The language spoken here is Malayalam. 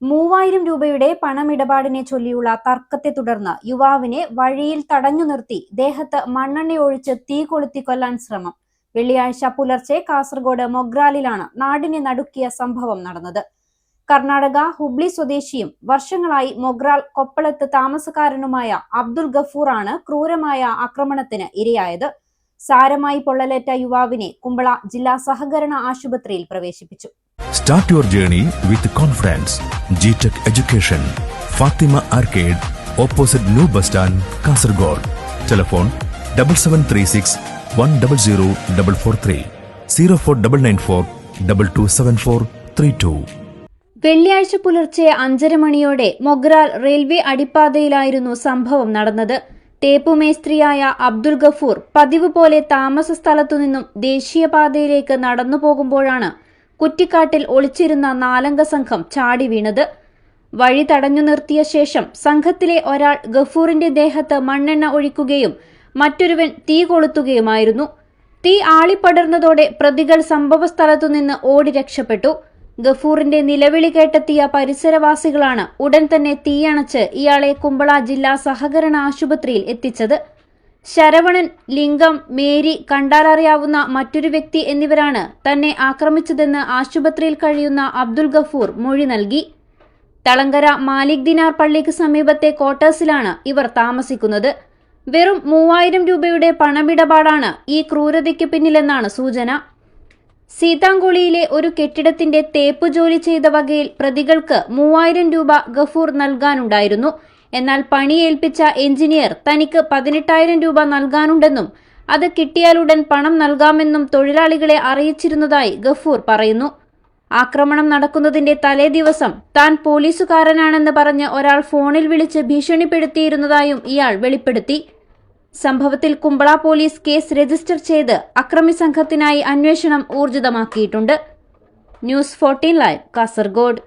3000 രൂപയുടെ പണമിടപാടിനെ ചൊല്ലിയുള്ള തർക്കത്തെ തുടർന്ന് യുവാവിനെ വഴിയിൽ തടഞ്ഞു നിർത്തി ദേഹത്ത് മണ്ണെണ്ണയൊഴിച്ച് തീ കൊളുത്തി കൊല്ലാൻ ശ്രമം. വെള്ളിയാഴ്ച പുലർച്ചെ കാസർഗോഡ് മൊഗ്രാലിലാണ് നാടിനെ നടുക്കിയ സംഭവം നടന്നത്. കർണാടക ഹുബ്ലി സ്വദേശിയും വർഷങ്ങളായി മൊഗ്രാൽ കൊപ്പളത്ത് താമസക്കാരനുമായ അബ്ദുൽ ഗഫൂർ ആണ് ക്രൂരമായ ആക്രമണത്തിന് ഇരയായത്. സാരമായി പൊള്ളലേറ്റ യുവാവിനെ കുമ്പള ജില്ലാ സഹകരണ ആശുപത്രിയിൽ പ്രവേശിപ്പിച്ചു. Start your journey with confidence. GTech Education. Fatima Arcade, opposite New Bus Stand, Kasargod. Telephone 7736 100 443 04994 227432. വെള്ളിയാഴ്ച പുലർച്ചെ 5:30 മണിയോടെ മൊഗ്രാൽ റെയിൽവേ അടിപ്പാതയിലായിരുന്നു സംഭവം നടന്നത്. തേപ്പുമേസ്ത്രിയായ അബ്ദുൽ ഗഫൂർ പതിവ് പോലെ താമസ സ്ഥലത്തുനിന്നും ദേശീയപാതയിലേക്ക് നടന്നു പോകുമ്പോഴാണ് കുറ്റിക്കാട്ടിൽ ഒളിച്ചിരുന്ന 4-അംഗ സംഘം ചാടി വീണത്. വഴി തടഞ്ഞു നിർത്തിയ ശേഷം സംഘത്തിലെ ഒരാൾ ഗഫൂറിന്റെ ദേഹത്ത് മണ്ണെണ്ണ ഒഴിക്കുകയും മറ്റൊരുവൻ തീ കൊളുത്തുകയുമായിരുന്നു. തീ ആളിപ്പടർന്നതോടെ പ്രതികൾ സംഭവസ്ഥലത്തുനിന്ന് ഓടി രക്ഷപ്പെട്ടു. ഗഫൂറിന്റെ നിലവിളി കേട്ടെത്തിയ പരിസരവാസികളാണ് ഉടൻ തന്നെ തീയണച്ച് ഇയാളെ കുമ്പള ജില്ലാ സഹകരണ ആശുപത്രിയിൽ എത്തിച്ചത്. ശരവണൻ, ലിംഗം, മേരി, കണ്ടാലറിയാവുന്ന മറ്റൊരു വ്യക്തി എന്നിവരാണ് തന്നെ ആക്രമിച്ചതെന്ന് ആശുപത്രിയിൽ കഴിയുന്ന അബ്ദുൽ ഗഫൂർ മൊഴി നൽകി. തളങ്കര മാലിക് ദിനാർ പള്ളിക്ക് സമീപത്തെ ക്വാർട്ടേഴ്സിലാണ് ഇവർ താമസിക്കുന്നത്. വെറും 3000 രൂപയുടെ പണമിടപാടാണ് ഈ ക്രൂരതയ്ക്ക് പിന്നിലെന്നാണ് സൂചന. സീതാങ്കുളിയിലെ ഒരു കെട്ടിടത്തിന്റെ തേപ്പ് ജോലി ചെയ്ത വകയിൽ പ്രതികൾക്ക് 3000 രൂപ ഗഫൂർ നൽകാനുണ്ടായിരുന്നു. എന്നാൽ പണിയേൽപ്പിച്ച എഞ്ചിനീയർ തനിക്ക് 18,000 രൂപ നൽകാനുണ്ടെന്നും അത് കിട്ടിയാലുടൻ പണം നൽകാമെന്നും തൊഴിലാളികളെ അറിയിച്ചിരുന്നതായി ഗഫൂർ പറയുന്നു. ആക്രമണം നടക്കുന്നതിന്റെ തലേ ദിവസം താൻ പോലീസുകാരനാണെന്ന് പറഞ്ഞ് ഒരാൾ ഫോണിൽ വിളിച്ച് ഭീഷണിപ്പെടുത്തിയിരുന്നതായും ഇയാൾ വെളിപ്പെടുത്തി. സംഭവത്തിൽ കുമ്പള പോലീസ് കേസ് രജിസ്റ്റർ ചെയ്ത് അക്രമി സംഘത്തിനായി അന്വേഷണം ഊർജിതമാക്കിയിട്ടുണ്ട്. News 14 live, Kasaragod.